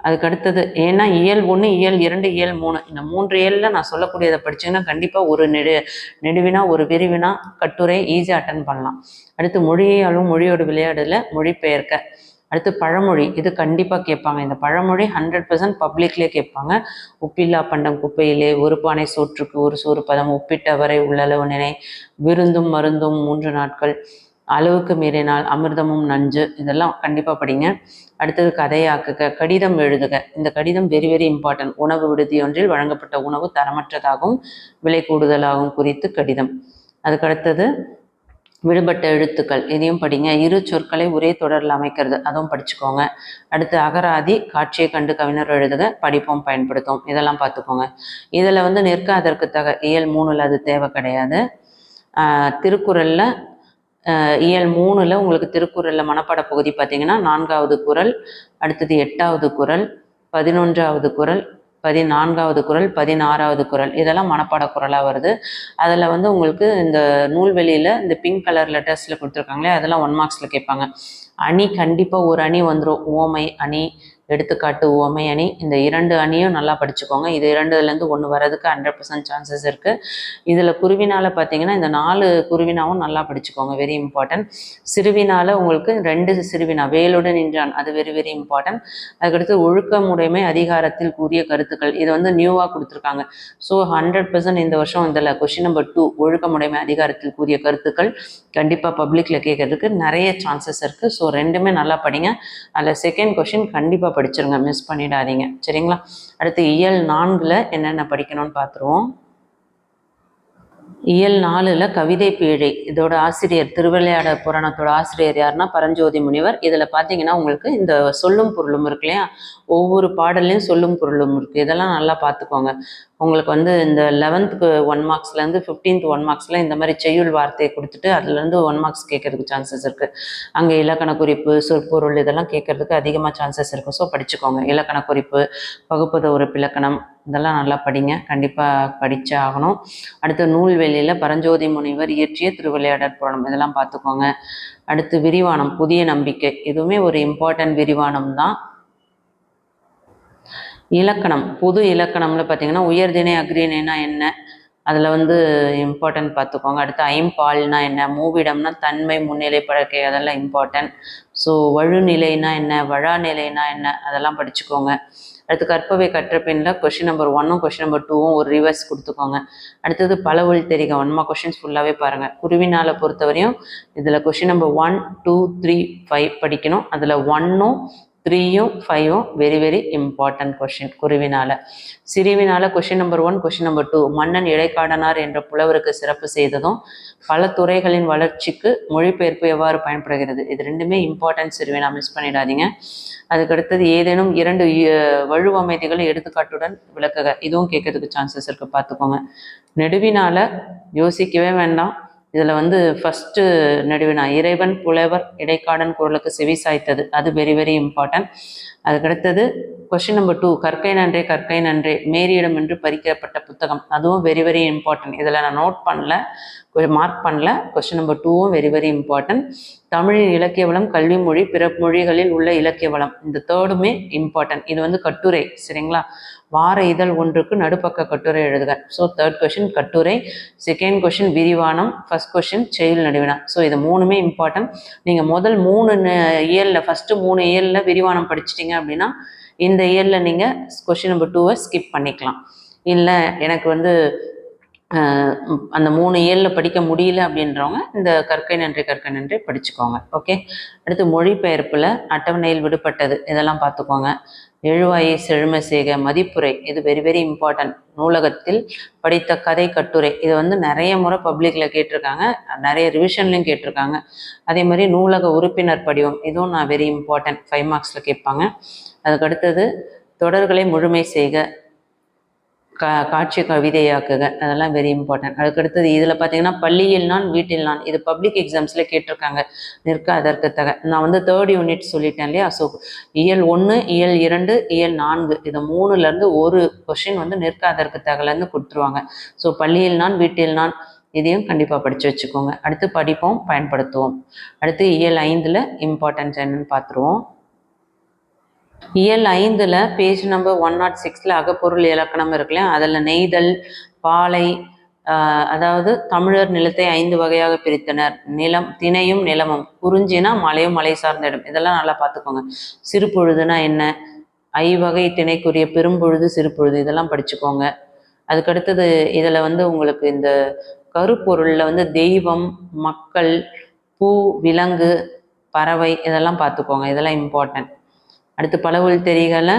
அதுக்கு அடுத்தது ஏன்னா இயல் 1, இயல் 2, இயல் 3 இந்த 3 இயலில் நான் சொல்லக்கூடியதை படிச்சிங்கன்னா கண்டிப்பாக ஒரு நெடுவினா ஒரு விரிவினா கட்டுரை ஈஸியாக அட்டன் பண்ணலாம். அடுத்து மொழியாலும் மொழியோட விளையாடல மொழிபெயர்க்க. அடுத்து பழமொழி, இது கண்டிப்பாக கேட்பாங்க. இந்த பழமொழி 100% பப்ளிக்லேயே கேட்பாங்க. உப்பில்லா பண்டம் குப்பையிலே, ஒரு பானை சோற்றுக்கு ஒரு சோறு பதம், உப்பிட்டவரை உள்ளளவு நினை, விருந்தும் மருந்தும் 3 நாட்கள், அளவுக்கு மீறினால் அமிர்தமும் நஞ்சு, இதெல்லாம் கண்டிப்பாக படிங்க. அடுத்தது கதையாக்குக, கடிதம் எழுதுக. இந்த கடிதம் வெரி வெரி இம்பார்ட்டன்ட். உணவு விடுதி ஒன்றில் வழங்கப்பட்ட உணவு தரமற்றதாகவும் விலை கூடுதலாகவும் குறித்து கடிதம். அதுக்கு அடுத்தது விடுபட்ட எழுத்துக்கள் இதையும் படிங்க. இரு சொற்களை ஒரே தொடரில் அமைக்கிறது அதுவும் படிச்சுக்கோங்க. அடுத்து அகராதி, காட்சியை கண்டு கவிஞர் எழுதுக, படிப்போம் பயன்படுத்தும், இதெல்லாம் பார்த்துக்கோங்க. இதில் வந்து நிற்க அதற்கு தக இயல் 3ல் அது தேவை கிடையாது. திருக்குறளில் இயல் 3ல் உங்களுக்கு திருக்குறளில் மனப்பாட பகுதி பார்த்தீங்கன்னா 4வது குறள், அடுத்தது 8வது குறள், 11வது குறள், 14வது குறள், 16வது குறள், இதெல்லாம் மனப்பாட குறளாக வருது. அதில் வந்து உங்களுக்கு இந்த நூல்வெளியில் இந்த பிங்க் கலர் லெட்டர்ஸில் கொடுத்துருக்காங்களே அதெல்லாம் 1 மார்க்ஸில் கேட்பாங்க. அணி கண்டிப்பாக ஒரு அணி வந்துடும். ஓமை அணி, எடுத்துக்காட்டு ஓமை அணி, இந்த 2 அணியும் நல்லா படிச்சுக்கோங்க. இது 2லேருந்து 1 வர்றதுக்கு 100% சான்சஸ் இருக்குது. இதில் குருவினால் பார்த்தீங்கன்னா இந்த 4 குருவினாவும் நல்லா படிச்சுக்கோங்க, வெரி இம்பார்ட்டன்ட். சிறுவினால் உங்களுக்கு 2 சிறுவினா, வேலுடன் நின்றான், அது வெரி வெரி இம்பார்ட்டன்ட். அதுக்கடுத்து ஒழுக்கமுடைமை அதிகாரத்தில் கூறிய கருத்துக்கள், இது வந்து நியூவாக கொடுத்துருக்காங்க. ஸோ 100% இந்த வருஷம் இதில் கொஷின் நம்பர் 2 ஒழுக்கமுடைமை அதிகாரத்தில் கூறிய கருத்துக்கள் கண்டிப்பாக பப்ளிக்கில் கேட்கறதுக்கு நிறைய சான்சஸ் இருக்குது. ஸோ 2மே நல்லா படிங்க. அதில் செகண்ட் கொஷின் கண்டிப்பாக படிச்சிருங்க, மிஸ் பண்ணிடாதீங்க, சரிங்களா? அடுத்து இயல் 4ல் என்னென்ன படிக்கணும்னு பார்த்துருவோம். இயல் 4ல் கவிதை பேழை, இதோட ஆசிரியர் திருவிளையாடற் புராணத்தோட ஆசிரியர் யாருன்னா பரஞ்சோதி முனிவர். இதில் பார்த்தீங்கன்னா உங்களுக்கு இந்த சொல்லும் பொருளும் இருக்கு இல்லையா, ஒவ்வொரு பாடல்லையும் சொல்லும் பொருளும் இருக்குது. இதெல்லாம் நல்லா பார்த்துக்கோங்க. உங்களுக்கு வந்து இந்த 11th 1 மார்க்ஸ்லேருந்து 15th 1 மார்க்ஸில் இந்த மாதிரி செய்யுள் வார்த்தையை கொடுத்துட்டு அதுலேருந்து 1 மார்க்ஸ் கேட்கறதுக்கு சான்சஸ் இருக்குது. அங்கே இலக்கண குறிப்பு, சொற்பொருள் இதெல்லாம் கேட்கறதுக்கு அதிகமாக சான்சஸ் இருக்குது. ஸோ படிச்சுக்கோங்க. இலக்கண குறிப்பு, வகுப்பத உறுப்பிலக்கணம் இதெல்லாம் நல்லா படிங்க, கண்டிப்பாக படித்தே ஆகணும். அடுத்து நூல்வெளியில் பரஞ்சோதி முனிவர் இயற்றிய திருவிளையாடற் புராணம், இதெல்லாம் பார்த்துக்கோங்க. அடுத்து விரிவானம், புதிய நம்பிக்கை, இதுவுமே ஒரு இம்பார்ட்டன்ட் விரிவானம் தான். இலக்கணம், புது இலக்கணம்ல பார்த்தீங்கன்னா உயர்திணை அக்ரிணைனா என்ன, அதில் வந்து இம்பார்ட்டன்ட் பார்த்துக்கோங்க. அடுத்து ஐம்பால்னா என்ன, மூவிடம்னா தன்மை, முன்னிலை, பழக்கை, அதெல்லாம் இம்பார்ட்டன்ட். ஸோ வழுநிலைனா என்ன, வழா நிலைனா என்ன, அதெல்லாம் படிச்சுக்கோங்க. அடுத்து கற்பவை கற்ற பின்னில் கொஷின் நம்பர் 1ம் கொஷின் நம்பர் 2ம் ஒரு ரிவர்ஸ் கொடுத்துக்கோங்க. அடுத்தது பல ஒளி தெரிக, 1 மார்க் கொஷின்ஸ் ஃபுல்லாகவே பாருங்கள். குருவினால் பொறுத்தவரையும் இதில் கொஷின் நம்பர் 1, 2, 3, 5 படிக்கணும். அதில் 1ம் 3யும் 5ம் வெரி வெரி இம்பார்ட்டன்ட் கொஷின் குருவினால். சிறுவினால் கொஷின் நம்பர் 1 கொஷின் நம்பர் 2 மன்னன் இடைக்காடனார் என்ற புலவருக்கு சிறப்பு செய்ததும் பல துறைகளின் வளர்ச்சிக்கு மொழிபெயர்ப்பு எவ்வாறு பயன்படுகிறது, இது 2மே இம்பார்ட்டன்ட் சிறுவினா, மிஸ் பண்ணிடாதீங்க. அதுக்கடுத்தது ஏதேனும் 2 வழுவமைதிகளை எடுத்துக்காட்டுடன் விளக்குக, இதுவும் கேட்கறதுக்கு சான்சஸ் இருக்குது, பார்த்துக்கோங்க. நெடுவினால் யோசிக்கவே வேண்டாம். இதில் வந்து ஃபஸ்ட்டு நடுவினா இறைவன் புலவர் இடைக்காடன் குரலுக்கு செவி சாய்த்தது, அது வெரி வெரி இம்பார்ட்டன்ட். அதுக்கடுத்தது கொஷின் நம்பர் 2 கற்கை நன்றே கற்கை நன்றே மேரியிடம் என்று பறிக்கப்பட்ட புத்தகம், அதுவும் வெரி வெரி இம்பார்ட்டன்ட். இதில் நான் நோட் பண்ணல, மார்க் பண்ணல. கொஷின் நம்பர் 2ம் வெரி வெரி இம்பார்ட்டன்ட். தமிழின் இலக்கிய வளம், கல்வி மொழி, பிற மொழிகளில் உள்ள இலக்கிய வளம், இந்த 3மே இம்பார்ட்டன்ட். இது வந்து கட்டுரை, சரிங்களா? வார இதழ் 1க்கு நடுப்பக்க கட்டுரை எழுதுக. ஸோ 3rd கொஷின் கட்டுரை, செகண்ட் கொஷின் விரிவானம், ஃபர்ஸ்ட் கொஷின் செய்யுள் நடுவினா. ஸோ இது 3மே இம்பார்ட்டன்ட். நீங்கள் முதல் 3 இயலில் ஃபஸ்ட்டு 3 இயலில் விரிவானம் படிச்சிட்டிங்க அப்படின்னா இந்த இயலில் நீங்கள் கொஷின் நம்பர் 2வை ஸ்கிப் பண்ணிக்கலாம். இல்லை எனக்கு வந்து அந்த 3 இயலில் படிக்க முடியல அப்படின்றவங்க இந்த கற்கை நன்றி படிச்சுக்கோங்க. ஓகே. அடுத்து மொழிபெயர்ப்பில் அட்டவணையில் விடுபட்டது, இதெல்லாம் பார்த்துக்கோங்க. எழுவாயை செழுமை செய்க, மதிப்புரை, இது வெரி வெரி இம்பார்ட்டன்ட். நூலகத்தில் படித்த கதை கட்டுரை, இது வந்து நிறைய முறை பப்ளிக்கில் கேட்டிருக்காங்க, நிறைய ரிவிஷன்லையும் கேட்டிருக்காங்க. அதே மாதிரி நூலக உறுப்பினர் படிவம், இதுவும் நான் வெரி இம்பார்ட்டன்ட், 5 மார்க்ஸில் கேட்பாங்க. அதுக்கடுத்தது தொடர்களை முழுமை செய்க, காட்சி கவிதையாக்குக, அதெல்லாம் வெரி இம்பார்ட்டன்ட். அதுக்கடுத்தது இதில் பார்த்தீங்கன்னா பள்ளியில் நான் வீட்டில் நான், இது பப்ளிக் எக்ஸாம்ஸில் கேட்டிருக்காங்க. நிற்க அதற்கு தக, நான் வந்து 3rd யூனிட் சொல்லிட்டேன் இல்லையா. ஸோ இயல் 1, இயல் 2, இயல் 4, இது 3லேருந்து ஒரு கொஷின் வந்து நிற்க அதற்கு தகலேருந்து கொடுத்துருவாங்க. ஸோ பள்ளியில் நான் வீட்டில் நான், இதையும் கண்டிப்பாக படித்து வச்சுக்கோங்க. அடுத்து படிப்போம் பயன்படுத்துவோம். அடுத்து இயல் 5ல் இம்பார்ட்டன்ஸ் என்னன்னு பார்த்துருவோம். இயல் 5ல் பேஜ் நம்பர் 106ல் அகப்பொருள் இலக்கணம் இருக்குல்லையா, அதில் நெய்தல், பாலை, அதாவது தமிழர் நிலத்தை 5 வகையாக பிரித்தனர். நிலம், திணையும் நிலமும், குறிஞ்சினா மலையும் மலை சார்ந்த இடம், இதெல்லாம் நல்லா பார்த்துக்கோங்க. சிறுபொழுதுனா என்ன, ஐவகை திணைக்குரிய பெரும்பொழுது சிறுபொழுது, இதெல்லாம் படிச்சுக்கோங்க. அதுக்கடுத்தது இதில் வந்து உங்களுக்கு இந்த கருப்பொருளில் வந்து தெய்வம், மக்கள், பூ, விலங்கு, பறவை, இதெல்லாம் பார்த்துக்கோங்க, இதெல்லாம் இம்பார்ட்டன்ட். அடுத்து பலவொழி தெரிகளை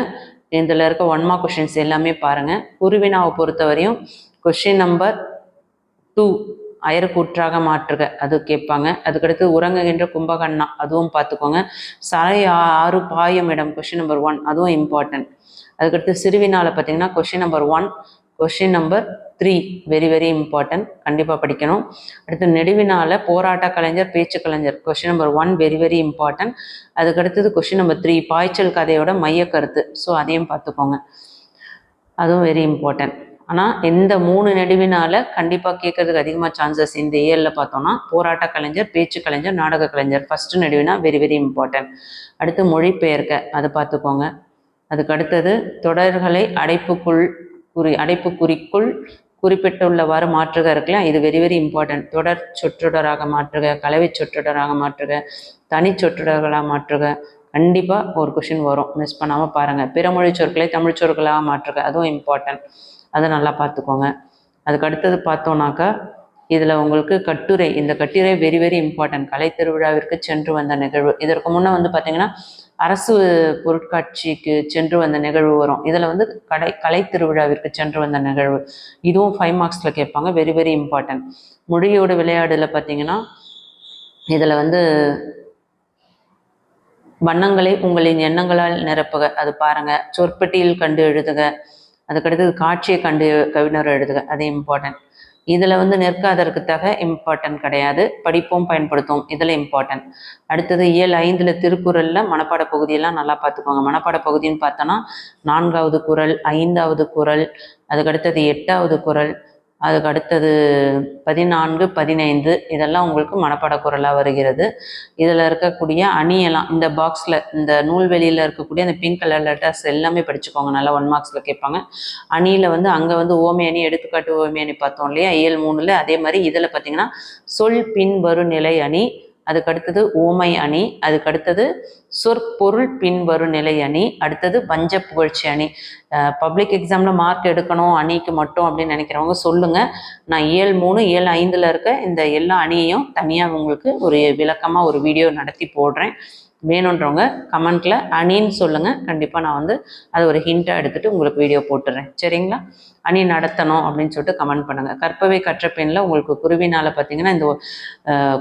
இதில் இருக்க 1 மார்க் கொஷின்ஸ் எல்லாமே பாருங்கள். குருவினாவை பொறுத்தவரையும் கொஷின் நம்பர் 2 அயர்கூற்றாக மாற்றுக அது கேட்பாங்க. அதுக்கடுத்து உறங்குகின்ற கும்பகர்ணா அதுவும் பார்த்துக்கோங்க. சரை ஆறு பாயும் இடம் கொஷின் நம்பர் 1 அதுவும் இம்பார்ட்டன்ட். அதுக்கடுத்து சிறுவினால பார்த்தீங்கன்னா question number 1 question number 3 very very important, கண்டிப்பாக படிக்கணும். அடுத்து நெடுவினால போராட்ட கலைஞர் பேச்சு கலைஞர் question number 1 very very important. அதுக்கடுத்தது கொஷின் நம்பர் 3 பாய்ச்சல் கதையோட மைய கருத்து. ஸோ அதையும் பார்த்துக்கோங்க, அதுவும் வெரி இம்பார்ட்டன்ட். ஆனால் இந்த 3 நெடுவினால கண்டிப்பாக கேட்கறதுக்கு அதிகமாக சான்சஸ் இந்த ஏழில் பார்த்தோம்னா போராட்ட கலைஞர் பேச்சு கலைஞர் நாடக கலைஞர் ஃபஸ்ட்டு நெடுவினா வெரி வெரி இம்பார்ட்டன்ட். அடுத்து மொழிபெயர்க்க அதை பார்த்துக்கோங்க. அதுக்கு அடுத்தது தொடர்களை அடைப்புக்குறிக்குள் குறிப்பிட்டுள்ளவாறு மாற்றுக இருக்கலாம், இது வெரி வெரி இம்பார்ட்டன்ட். தொடர் சொற்றொடராக மாற்றுக, கலவை சொற்றொடராக மாற்றுக, தனி சொற்றொடர்களாக மாற்றுக, கண்டிப்பாக ஒரு கொஷின் வரும், மிஸ் பண்ணாமல் பாருங்கள். பிறமொழி சொற்களை தமிழ் சொற்களாக மாற்றுக அதுவும் இம்பார்ட்டன்ட், அதை நல்லா பார்த்துக்கோங்க. அதுக்கு அடுத்தது பார்த்தோன்னாக்கா இதில் உங்களுக்கு கட்டுரை, இந்த கட்டுரை வெரி வெரி இம்பார்ட்டன்ட். கலை திருவிழாவிற்கு சென்று வந்த நிகழ்வு, இதற்கு முன்னே வந்து பார்த்தீங்கன்னா அரசு பொருட்காட்சிக்கு சென்று வந்த நிகழ்வு வரும். இதில் வந்து கலை திருவிழாவிற்கு சென்று வந்த நிகழ்வு, இதுவும் 5 மார்க்ஸில் கேட்பாங்க, வெரி வெரி இம்பார்ட்டன்ட். மொழியோட விளையாடுல பார்த்தீங்கன்னா இதில் வந்து வண்ணங்களை உங்களின் எண்ணங்களால் நிரப்புக அது பாருங்கள். சொற்பட்டியில் கண்டு எழுதுக, அதுக்கடுத்தது காட்சியை கண்டு கவிஞர் எழுதுக, அது இம்பார்ட்டன்ட். இதில் வந்து நிற்காதற்குத்தாக இம்பார்ட்டன்ட் கிடையாது, படிப்போம் பயன்படுத்தும் இதில் இம்பார்ட்டன்ட். அடுத்தது இயல் 5 திருக்குறளில் மனப்பாட பகுதியெல்லாம் நல்லா பார்த்துக்கோங்க. மனப்பாட பகுதின்னு பார்த்தோன்னா 4வது குறள், 5வது குறள், அதுக்கடுத்தது 8வது குறள், அதுக்கு அடுத்தது 14, 15 இதெல்லாம் உங்களுக்கு மனப்பாட குறளாக வருகிறது. இதில் இருக்கக்கூடிய அணியெல்லாம் இந்த பாக்ஸில் இந்த நூல்வெளியில் இருக்கக்கூடிய அந்த பிங்க் கலர் லெட்டர்ஸ் எல்லாமே படிச்சுக்கோங்க, நல்லா 1 மார்க்ஸில் கேட்பாங்க. அணியில் வந்து அங்கே வந்து ஓமை அணி எடுத்துக்காட்டு ஓமை அணி பார்த்தோம் இல்லையா இயல் 3ல், அதே மாதிரி இதில் பார்த்தீங்கன்னா சொல் பின்வரு நிலை அணி, அதுக்கடுத்தது ஓமை அணி, அதுக்கடுத்தது சொற்பொருள் பின்வரும் நிலை அணி, அடுத்தது பஞ்ச புகழ்ச்சி அணி. பப்ளிக் எக்ஸாமில் மார்க் எடுக்கணும் அணிக்கு மட்டும் அப்படின்னு நினைக்கிறவங்க சொல்லுங்கள். நான் இயல் 3 இயல் 5 இருக்க இந்த எல்லா அணியையும் தனியாக உங்களுக்கு ஒரு விளக்கமாக ஒரு வீடியோ நடத்தி போடுறேன். வேணுன்றவங்க கமெண்ட்டில் அணின்னு சொல்லுங்கள், கண்டிப்பாக நான் வந்து அதை ஒரு ஹிண்ட்டாக எடுத்துகிட்டு உங்களுக்கு வீடியோ போட்டுடுறேன், சரிங்களா? அணி நடத்தணும் அப்படின்னு சொல்லிட்டு கமெண்ட் பண்ணுங்கள். கற்பவை கற்ற பெண்ணில் உங்களுக்கு குருவினால் பார்த்தீங்கன்னா இந்த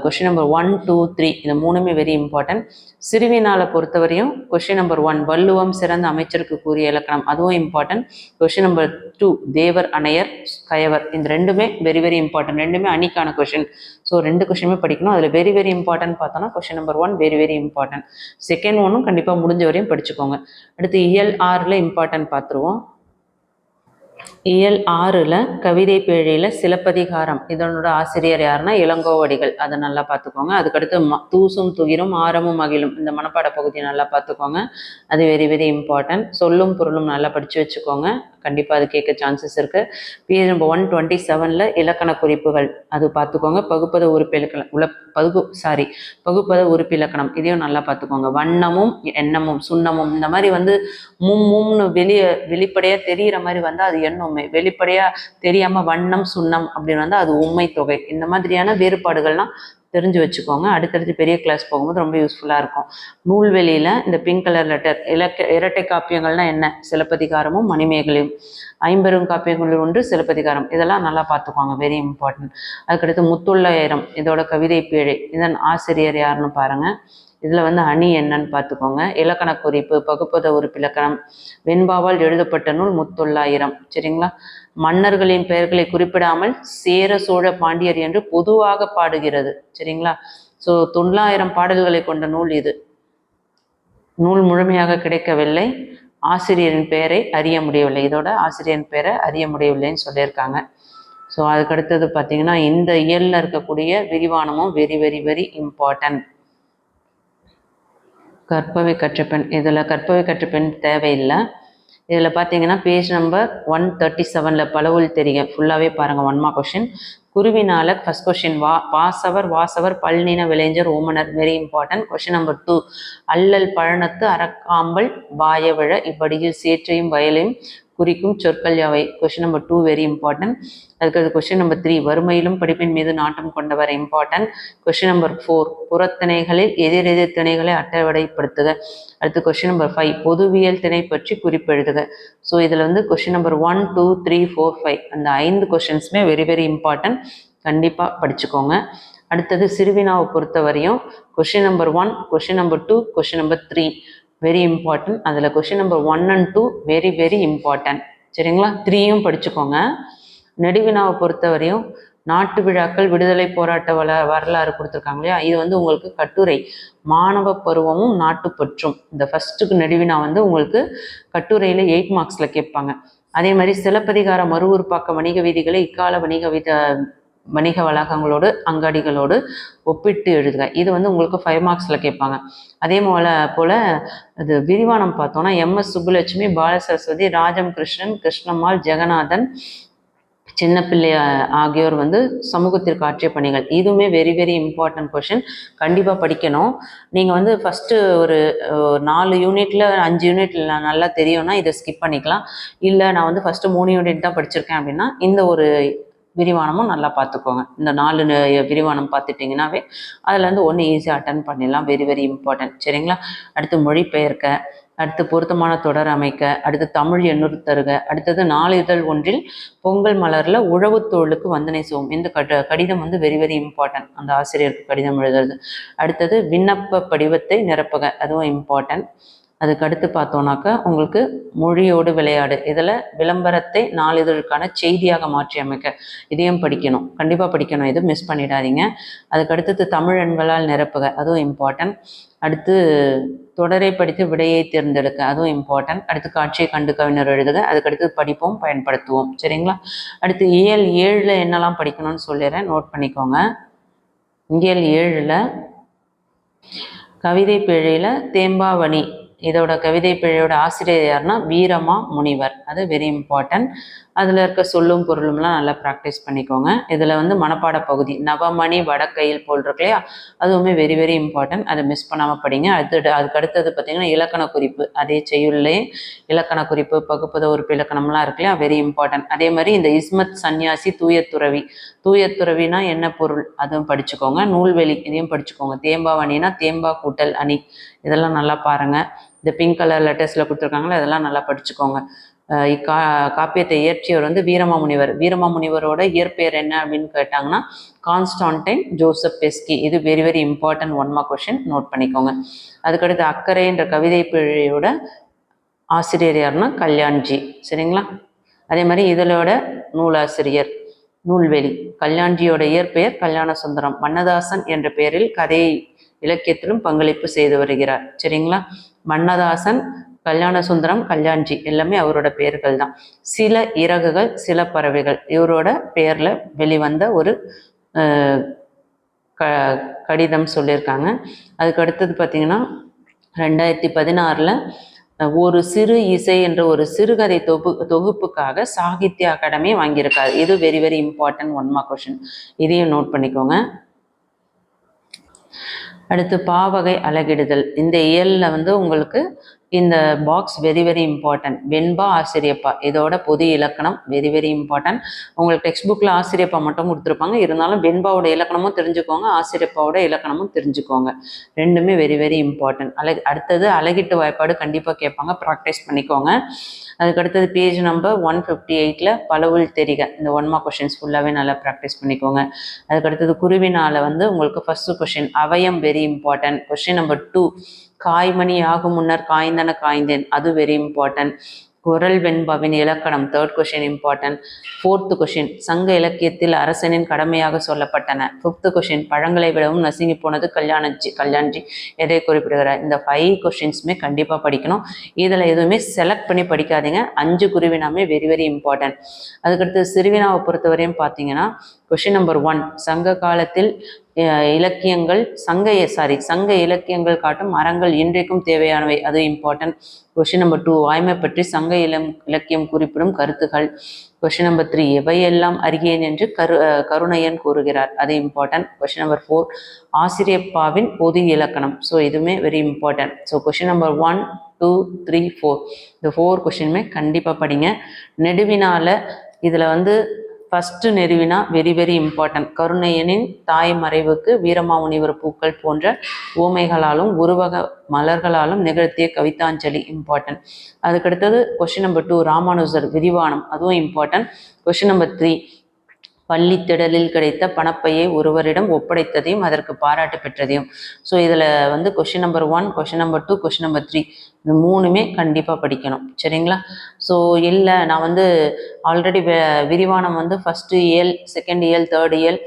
கொஷின் நம்பர் 1, 2, 3 இந்த 3மே வெரி இம்பார்ட்டன்ட். சிறுவினாலை பொறுத்தவரையும் கொஷின் நம்பர் 1 வள்ளுவம் சிறந்த அமைச்சருக்கு கூறிய இலக்கணம் அதுவும் இம்பார்ட்டன்ட். கொஷின் நம்பர் 2 தேவர் அணையர் கயவர், இந்த 2மே வெரி வெரி இம்பார்ட்டன்ட், 2மே அணிக்கான கொஷின். ஸோ 2 கொஷினுமே படிக்கணும். அதில் வெரி வெரி இம்பார்ட்டன்ட் பார்த்தோன்னா question number 1 very very important. Second ஒன்றும் கண்டிப்பாக முடிஞ்ச வரையும் படிச்சுக்கோங்க. அடுத்து இயல் 6ல் இம்பார்ட்டன்ட் பார்த்துருவோம். இயல் 6ல் கவிதை பேழையில் சிலப்பதிகாரம், இதனோட ஆசிரியர் யாருன்னா இளங்கோவடிகள், அதை நல்லா பார்த்துக்கோங்க. அதுக்கடுத்து தூசும் துகிரும் ஆரமும் அகிலும் இந்த மனப்பாட பகுதியை நல்லா பார்த்துக்கோங்க, அது வெரி வெரி இம்பார்ட்டன்ட். சொல்லும் பொருளும் நல்லா படித்து வச்சுக்கோங்க, கண்டிப்பாக அது கேட்க சான்சஸ் இருக்குது. பேஜ் நம்பர் 127ல் இலக்கண குறிப்புகள் அது பார்த்துக்கோங்க. பகுப்பத உறுப்பிலக்கணம் இதையும் நல்லா பார்த்துக்கோங்க. வண்ணமும் எண்ணமும் சுண்ணமும் இந்த மாதிரி வந்து மும்மும்னு வெளிப்படையாக தெரிகிற மாதிரி வந்தால் அது எண்ணுமை, வெளிப்படையாக தெரியாமல் வண்ணம் சுண்ணம் அப்படின்னு வந்தால் அது உண்மை தொகை. இந்த மாதிரியான வேறுபாடுகள்லாம் தெரிஞ்சு வச்சுக்கோங்க, அடுத்தடுத்து பெரிய கிளாஸ் போகும்போது ரொம்ப யூஸ்ஃபுல்லாக இருக்கும். நூல்வெளியில் இந்த பிங்க் கலர் லெட்டர் இரட்டை காப்பியங்கள்னால் என்ன, சிலப்பதிகாரமும் மணிமேகலையும். 50 காப்பியங்களில் ஒன்று சிலப்பதிகாரம், இதெல்லாம் நல்லா பார்த்துக்கோங்க, வெரி இம்பார்ட்டன்ட். அதுக்கடுத்து முத்துள்ளாயிரம் இதோட கவிதை பேழை, இதன் ஆசிரியர் யாருன்னு பாருங்கள். இதில் வந்து அணி என்னன்னு பார்த்துக்கோங்க. இலக்கண குறிப்பு பகுப்பத உறுப்பிலக்கணம், வெண்பாவால் எழுதப்பட்ட நூல் முத்தொள்ளாயிரம், சரிங்களா? மன்னர்களின் பெயர்களை குறிப்பிடாமல் சேர சோழ பாண்டியர் என்று பொதுவாக பாடுகிறது, சரிங்களா? ஸோ 900 பாடல்களை கொண்ட நூல் இது. நூல் முழுமையாக கிடைக்கவில்லை, ஆசிரியரின் பெயரை அறிய முடியவில்லை, இதோட ஆசிரியரின் பெயரை அறிய முடியவில்லைன்னு சொல்லியிருக்காங்க. ஸோ அதுக்கடுத்தது பார்த்தீங்கன்னா இந்த இயலில் இருக்கக்கூடிய விரிவானமும் வெரி வெரி வெரி இம்பார்ட்டன்ட். கற்பவை கற்ற பெண், இதில் கற்பவை கற்ற பெண் தேவையில்லை. இதில் பார்த்தீங்கன்னா பேஜ் நம்பர் 137ல் பலவுள் தெரிக ஃபுல்லாகவே பாருங்கள், 1 மார்க் கொஷின். குருவினால ஃபர்ஸ்ட் கொஷின் வாசவர் பல்நின விளைஞர் ஓமனர், வெரி இம்பார்ட்டன்ட். கொஷின் நம்பர் 2 அல்லல் பழனத்து அறக்காம்பல் வாய விழ இப்படியில் சேற்றையும் வயலையும் குறிக்கும் சொற்கள் யாவை, கொஷின் நம்பர் 2 வெரி இம்பார்ட்டன்ட். அதுக்கு கொஷின் நம்பர் 3 வறுமையிலும் படிப்பின் மீது நாட்டம் கொண்டவர், இம்பார்ட்டன்ட். கொஷின் நம்பர் 4 புறத்திணைகளில் எதிரெதிர் திணைகளை அட்டவணைப்படுத்துக. அடுத்து கொஷின் நம்பர் 5 பொதுவியல் திணை பற்றி குறிப்பெழுதுக. ஸோ இதில் வந்து கொஷின் நம்பர் 1, 2, 3, 4, 5 அந்த 5 கொஷின்ஸுமே வெரி வெரி இம்பார்ட்டன்ட். கண்டிப்பாக படிச்சுக்கோங்க. அடுத்தது சிறுவினாவை பொறுத்த வரையும் question number 1, question number 2, question number 3 very important. அதில் question number 1 and 2 very very important. சரிங்களா? 3யும் படிச்சுக்கோங்க. நெடுவினாவை பொறுத்த வரையும் நாட்டு விழாக்கள், விடுதலை போராட்ட வரலாறு கொடுத்துருக்காங்க இல்லையா, இது வந்து உங்களுக்கு கட்டுரை, மாணவ பருவமும் நாட்டுப்பற்றும். இந்த ஃபர்ஸ்ட்டுக்கு நெடுவினா வந்து உங்களுக்கு கட்டுரையில் 8 மார்க்ஸில் கேட்பாங்க. அதே மாதிரி சிலப்பதிகார மறு உருப்பாக்க வணிக வீதிகளை இக்கால வணிக வளாகங்களோடு அங்காடிகளோடு ஒப்பிட்டு எழுதுக. இது வந்து உங்களுக்கு 5 மார்க்ஸில் கேட்பாங்க. அதே போல் அது விரிவானம் பார்த்தோன்னா MS சுப்புலட்சுமி, பாலசரஸ்வதி, ராஜம் கிருஷ்ணன், கிருஷ்ணம்மாள், ஜெகநாதன், சின்னப்பிள்ளை ஆகியோர் வந்து சமூகத்திற்கு ஆற்றிய பணிகள். இதுவுமே வெரி வெரி இம்பார்ட்டன்ட் கொஷின். கண்டிப்பாக படிக்கணும். நீங்கள் வந்து ஃபஸ்ட்டு ஒரு 4 யூனிட்டில் 5 யூனிட்ல நல்லா தெரியும்னா இதை ஸ்கிப் பண்ணிக்கலாம். இல்லை நான் வந்து ஃபஸ்ட்டு 3 யூனிட் தான் படிச்சிருக்கேன் அப்படின்னா இந்த ஒரு விரிவானமும் நல்லா பார்த்துக்கோங்க. இந்த 4 விரிவானம் பார்த்துட்டிங்கன்னாவே அதுலேருந்து ஒன்று ஈஸியாக அட்டன் பண்ணிடலாம். Very very important. சரிங்களா? அடுத்து மொழிபெயர்க்க, அடுத்து பொருத்தமான தொடர் அமைக்க, அடுத்து தமிழ் எண்ணூறு தருக, அடுத்தது நாளிதழ் ஒன்றில் பொங்கல் மலரில் உழவு தொழிலுக்கு வந்தனை செய்வோம். இந்த கடிதம் வந்து வெரி வெரி இம்பார்ட்டன்ட். அந்த ஆசிரியருக்கு கடிதம் எழுதுறது. அடுத்தது விண்ணப்ப படிவத்தை நிரப்புக, அதுவும் இம்பார்ட்டன்ட். அதுக்கு அடுத்து பார்த்தோன்னாக்கா உங்களுக்கு மொழியோடு விளையாடு, இதில் விளம்பரத்தை நாளிதழுக்கான செய்தியாக மாற்றி அமைக்க, இதையும் படிக்கணும். கண்டிப்பாக படிக்கணும், இது மிஸ் பண்ணிடாதீங்க. அதுக்கு அடுத்தது தமிழ் எண்களால் நிரப்புக, அதுவும் இம்பார்ட்டன்ட். அடுத்து தொடரை படித்து விடையை தேர்ந்தெடுக்க, அதுவும் இம்பார்ட்டன்ட். அடுத்து காட்சியை கண்டு கவிஞர் எழுதுக, அதுக்கடுத்து படிப்போம் பயன்படுத்துவோம். சரிங்களா? அடுத்து இயல் 7 என்னெல்லாம் படிக்கணும்னு சொல்லிடுறேன், நோட் பண்ணிக்கோங்க. இயல் 7 கவிதை பிழையில் தேம்பாவணி, இதோட கவிதை பிழையோட ஆசிரியர் யாருன்னா வீரமா முனிவர். அது வெரி இம்பார்ட்டன்ட். அதில் இருக்க சொல்லும் பொருளும்லாம் நல்லா ப்ராக்டிஸ் பண்ணிக்கோங்க. இதில் வந்து மனப்பாட பகுதி நவமணி வடக்கையில் போல் இருக்கு இல்லையா, அதுவுமே வெரி வெரி இம்பார்ட்டன்ட். அதை மிஸ் பண்ணாமல் படிங்க. அதுக்கு அடுத்தது பார்த்தீங்கன்னா இலக்கண குறிப்பு, அதே செய்யுள்ளே இலக்கண குறிப்பு, பகுப்பத உறுப்பு இலக்கணம்லாம் இருக்கு இல்லையா, வெரி இம்பார்ட்டன்ட். அதே மாதிரி இந்த இஸ்மத் சன்னியாசி தூயத்துறவி, தூயத்துறவினா என்ன பொருள் அதுவும் படிச்சுக்கோங்க. நூல்வெளி இதையும் படிச்சுக்கோங்க. தேம்பாவணினா தேம்பா கூட்டல் அணி, இதெல்லாம் நல்லா பாருங்கள். இந்த பிங்க் கலர் லெட்டர்ஸில் கொடுத்துருக்காங்களா, இதெல்லாம் நல்லா படிச்சுக்கோங்க. காப்பியத்தை இயற்றியவர் வந்து வீரமாமுனிவர். வீரமாமுனிவரோட இயற்பெயர் என்ன அப்படின்னு கேட்டாங்கன்னா கான்ஸ்டான்டைன் ஜோசப் பெஸ்கி. இது very very important 1 mark question, note பண்ணிக்கோங்க. அதுக்கடுத்து அக்கறை என்ற கவிதை பிழையோட ஆசிரியர் யாருன்னா கல்யாண்ஜி. சரிங்களா? அதே மாதிரி இதழோட நூலாசிரியர் நூல்வெளி. கல்யாண்ஜியோட இயற்பெயர் கல்யாண சுந்தரம். மன்னதாசன் என்ற பெயரில் கதை இலக்கியத்திலும் பங்களிப்பு செய்து வருகிறார். சரிங்களா? மன்னதாசன், கல்யாண சுந்தரம், கல்யாண்ஜி எல்லாமே அவரோட பெயர்கள் தான். சில இறகுகள் சில பறவைகள் இவரோட பெயரில் வெளிவந்த ஒரு கடிதம் சொல்லியிருக்காங்க. அதுக்கு அடுத்தது பார்த்தீங்கன்னா 2016 ஒரு சிறு இசை என்ற ஒரு சிறுகதை தொகுப்புக்காக சாகித்ய அகாடமி வாங்கியிருக்காரு. இது very very important 1 mark question, இதையும் நோட் பண்ணிக்கோங்க. அடுத்து பாவகை அலகிடுதல். இந்த இயலில் வந்து உங்களுக்கு இந்த பாக்ஸ் வெரி வெரி இம்பார்ட்டன்ட். வெண்பா ஆசிரியப்பா இதோட பொது இலக்கணம் வெரி வெரி இம்பார்ட்டன்ட். உங்களுக்கு டெக்ஸ்ட் புக்கில் ஆசிரியப்பா மட்டும் கொடுத்துருப்பாங்க, இருந்தாலும் வெண்பாவோட இலக்கணமும் தெரிஞ்சுக்கோங்க, ஆசிரியப்பாவோட இலக்கணமும் தெரிஞ்சுக்கோங்க. ரெண்டுமே வெரி வெரி இம்பார்ட்டன்ட். அடுத்தது அலகிட்டு வாய்ப்பாடு கண்டிப்பாக கேட்பாங்க, ப்ராக்டிஸ் பண்ணிக்கோங்க. அதுக்கடுத்தது பேஜ் நம்பர் 158 பலவுள் தெரிக, இந்த 1 மார்க் கொஷின்ஸ் ஃபுல்லாகவே நல்லா ப்ராக்டிஸ் பண்ணிக்கோங்க. அதுக்கடுத்தது குருவினால் வந்து உங்களுக்கு ஃபர்ஸ்ட் கொஷின் அவயம் வெரி இம்பார்ட்டன்ட். கொஷின் நம்பர் 2 காய்மணி ஆகும் முன்னர் காய்ந்தன காய்ந்தேன், அது வெரி இம்பார்ட்டன்ட். குரல் வெண்பாவின் இலக்கணம் 3rd question important. 4th question சங்க இலக்கியத்தில் அரசனின் கடமையாக சொல்லப்பட்டன. 5th கொஷின் பழங்களை விடவும் நசுங்கி போனது கல்யாண்ஜி எதை குறிப்பிடுகிறார். இந்த 5 கொஷின்ஸுமே கண்டிப்பாக படிக்கணும். இதில் எதுவுமே செலக்ட் பண்ணி படிக்காதீங்க. 5 குருவினாமே வெரி வெரி இம்பார்ட்டன்ட். அதுக்கடுத்து சிறுவினாவை பொறுத்தவரையும் பார்த்தீங்கன்னா கொஷின் நம்பர் 1 சங்க காலத்தில் இலக்கியங்கள் சங்க இலக்கியங்கள் காட்டும் அறங்கள் இன்றைக்கும் தேவையானவை, அது இம்பார்ட்டன்ட். கொஷின் நம்பர் 2 வாய்மை பற்றி சங்க இலக்கியம் குறிப்பிடும் கருத்துகள். கொஷின் நம்பர் 3 எவையெல்லாம் அறியேன் என்று கருணையன் கூறுகிறார், அது இம்பார்ட்டன்ட். கொஷின் நம்பர் 4 ஆசிரியப்பாவின் பொது இலக்கணம். ஸோ இதுவுமே very important. So question number 1, 2, 3, 4 இந்த 4 கொஷினுமே கண்டிப்பாக படிங்க. நெடுவினால இதில் வந்து ஃபஸ்ட்டு நெடுவினா வெரி வெரி இம்பார்ட்டன்ட். கருணையனின் தாய் மறைவுக்கு வீரமாமுனிவர் பூக்கள் போன்ற ஓமைகளாலும் உருவக மலர்களாலும் நிகழ்த்திய கவிதாஞ்சலி இம்பார்ட்டன்ட். அதுக்கடுத்தது கொஷின் நம்பர் 2 ராமானுஜர் விரிவானம், அதுவும் இம்பார்ட்டன்ட். கொஷின் நம்பர் 3 பள்ளித்திடலில் கிடைத்த பணப்பையை ஒருவரிடம் ஒப்படைத்ததையும் அதற்கு பாராட்டு பெற்றதையும். ஸோ இதில் வந்து question number 1, question number 2, question number 3 இது 3மே கண்டிப்பாக படிக்கணும். சரிங்களா? ஸோ இல்லை நான் வந்து ஆல்ரெடி விரிவானம் வந்து ஃபஸ்ட்டு இயல், செகண்ட் இயல், தேர்ட் இயல்,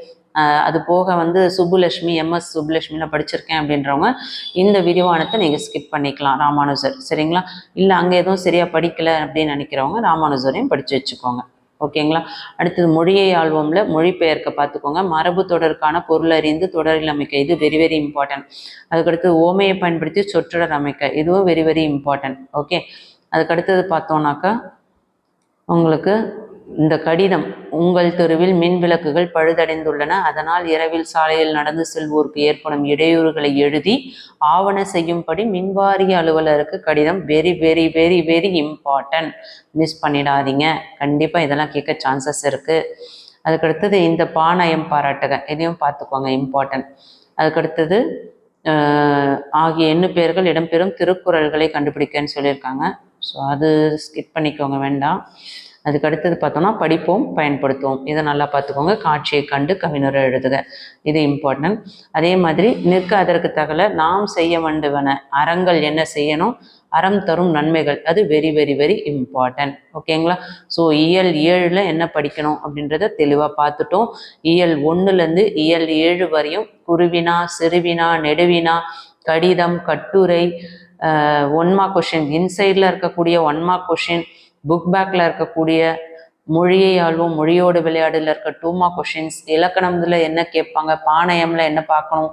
அது போக வந்து சுப்புலட்சுமி, எம்எஸ் சுப்புலட்சுமியில் படிச்சிருக்கேன் அப்படின்றவங்க இந்த விரிவானத்தை நீங்கள் ஸ்கிப் பண்ணிக்கலாம், ராமானுஜர். சரிங்களா? இல்லை அங்கே எதுவும் சரியாக படிக்கலை அப்படின்னு நினைக்கிறவங்க ராமானுஜரையும் படித்து வச்சுக்கோங்க. ஓகேங்களா? அடுத்தது மொழியை ஆல்பம்ல மொழிபெயர்க்க பார்த்துக்கோங்க. மரபு தொடருக்கான பொருள் அறிந்து தொடரில் அமைக்க, இது வெரி வெரி இம்பார்ட்டன்ட். அதுக்கடுத்து ஓமையை பயன்படுத்தி சொற்றொடர் அமைக்க, இதுவும் வெரி வெரி இம்பார்ட்டன்ட். ஓகே, அதுக்கடுத்தது பார்த்தோம்னாக்கா உங்களுக்கு இந்த கடிதம், உங்கள் தெருவில் மின் விளக்குகள் பழுதடைந்துள்ளன, அதனால் இரவில் சாலையில் நடந்து செல்வோருக்கு ஏற்படும் இடையூறுகளை எழுதி ஆவண செய்யும்படி மின்வாரிய அலுவலருக்கு கடிதம். Very very very very important, miss பண்ணிடாதீங்க. கண்டிப்பாக இதெல்லாம் கேட்க சான்சஸ் இருக்குது. அதுக்கடுத்தது இந்த பாணயம் பாராட்டுக, இதையும் பார்த்துக்கோங்க, இம்பார்ட்டன்ட். அதுக்கடுத்தது ஆகிய எண்ணு பெயர்கள் இடம்பெறும் திருக்குறள்களை கண்டுபிடிக்கன்னு சொல்லியிருக்காங்க. ஸோ அது ஸ்கிப் பண்ணிக்கோங்க, வேண்டாம். அதுக்கு அடுத்தது பார்த்தோம்னா படிப்போம் பயன்படுத்துவோம், இதை நல்லா பார்த்துக்கோங்க. காட்சியை கண்டு கவிஞரை எழுதுக, இது இம்பார்ட்டன்ட். அதே மாதிரி நிற்க அதற்கு தகவல நாம் செய்ய வேண்டுவன, அறங்கள் என்ன செய்யணும், அறம் தரும் நன்மைகள், அது வெரி வெரி வெரி இம்பார்ட்டன்ட். ஓகேங்களா? ஸோ இயல் 7ல் என்ன படிக்கணும் அப்படின்றத தெளிவாக பார்த்துட்டோம். இயல் 1லேருந்து இயல் 7 வரையும் குருவினா, சிறுவினா, நெடுவினா, கடிதம், கட்டுரை, 1 மார்க் கொஷின், இன்சைடில் இருக்கக்கூடிய 1 மார்க் கொஷின், புக் பேக்கில் இருக்கக்கூடிய மொழியை ஆள்வோம், மொழியோடு விளையாடுல இருக்க 2 மார்க் கொஷின்ஸ், இலக்கணம்ல என்ன கேட்பாங்க, பாணயம்ல என்ன பார்க்கணும்,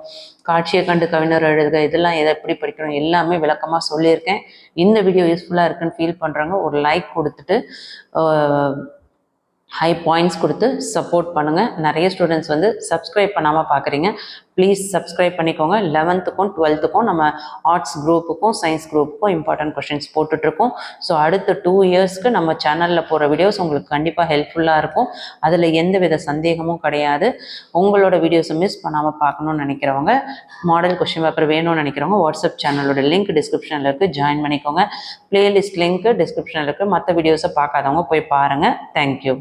காட்சியை கண்டு கவிஞர் எழுதுக, இதெல்லாம் எதை எப்படி படிக்கணும், எல்லாமே விளக்கமாக சொல்லியிருக்கேன். இந்த வீடியோ யூஸ்ஃபுல்லாக இருக்குன்னு ஃபீல் பண்ணுறாங்க ஒரு லைக் கொடுத்துட்டு ஹை பாயிண்ட்ஸ் கொடுத்து சப்போர்ட் பண்ணுங்கள். நிறைய ஸ்டூடெண்ட்ஸ் வந்து சப்ஸ்கிரைப் பண்ணாமல் பார்க்குறீங்க, ப்ளீஸ் சப்ஸ்கிரைப் பண்ணிக்கோங்க. 11th-க்கும் 12th-க்கும் நம்ம ஆர்ட்ஸ் குரூப்புக்கும் சயின்ஸ் குரூப்புக்கும் இம்பார்ட்டன்ட் கொஷின்ஸ் போட்டுட்ருக்கோம். ஸோ அடுத்த 2 இயர்ஸ்க்கு நம்ம சேனலில் போகிற வீடியோஸ் உங்களுக்கு கண்டிப்பாக ஹெல்ப்ஃபுல்லாக இருக்கும். அதில் எந்த வித சந்தேகமும் கிடையாது. உங்களோட வீடியோஸை மிஸ் பண்ணாமல் பார்க்கணுன்னு நினைக்கிறவங்க, மாடல் கொஷின் பேப்பர் வேணும்னு நினைக்கிறவங்க வாட்ஸ்அப் சேனலோட லிங்க் டிஸ்கிரிப்ஷனில் இருக்குது, ஜாயின் பண்ணிக்கோங்க. பிளேலிஸ்ட் லிங்க் டிஸ்கிரிப்ஷனில் இருக்குது. மற்ற வீடியோஸை பார்க்காதவங்க போய் பாருங்கள். தேங்க்யூ.